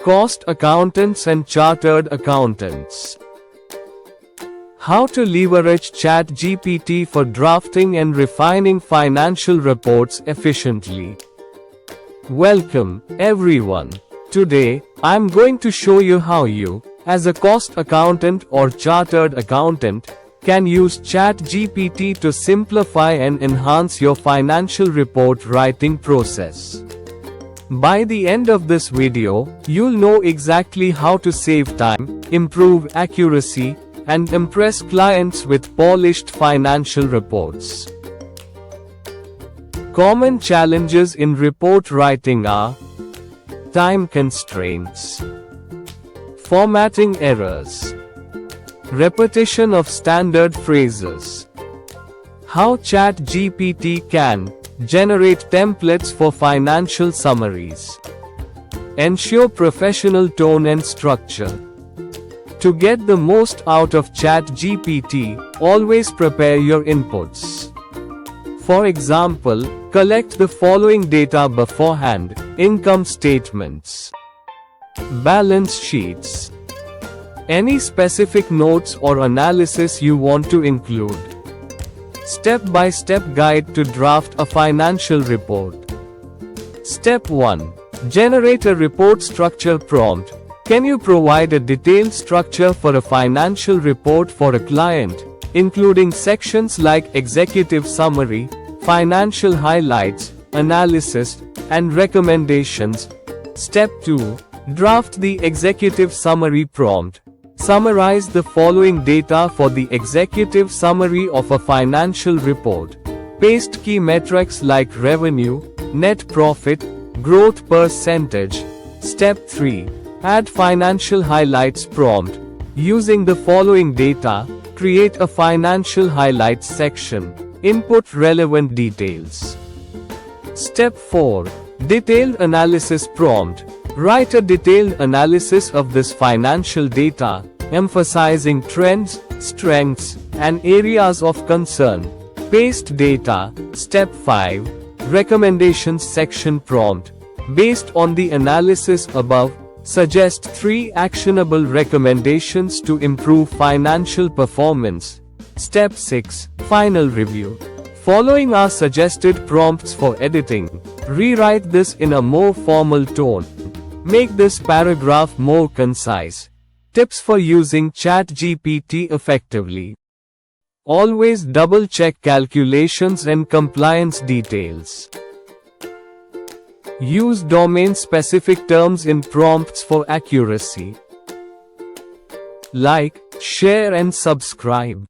Cost accountants and chartered accountants. How to leverage ChatGPT for drafting and refining financial reports efficiently. Welcome, everyone. Today, I'm going to show you how you, as a cost accountant or chartered accountant, can use ChatGPT to simplify and enhance your financial report writing process. By the end of this video, you'll know exactly how to save time, improve accuracy, and impress clients with polished financial reports. Common challenges in report writing are time constraints, formatting errors, repetition of standard phrases. How ChatGPT can generate templates for financial summaries. Ensure professional tone and structure. To get the most out of ChatGPT, always prepare your inputs. For example, collect the following data beforehand: income statements, balance sheets, any specific notes or analysis you want to include. Step-by-step guide to draft a financial report. Step 1. Generate a report structure prompt. Can you provide a detailed structure for a financial report for a client, including sections like executive summary, financial highlights, analysis, and recommendations? Step 2. Draft the executive summary prompt. Summarize the following data for the executive summary of a financial report. Paste key metrics like revenue, net profit, growth percentage. Step 3. Add financial highlights prompt. Using the following data, create a financial highlights section. Input relevant details. Step 4. Detailed analysis prompt. Write a detailed analysis of this financial data, emphasizing trends, strengths, and areas of concern. Paste data. Step 5. Recommendations section prompt. Based on the analysis above, suggest 3 actionable recommendations to improve financial performance. Step 6. Final review. Following are suggested prompts for editing. Rewrite this in a more formal tone. Make this paragraph more concise. Tips for using ChatGPT effectively. Always double-check calculations and compliance details. Use domain-specific terms in prompts for accuracy. Like, share and subscribe.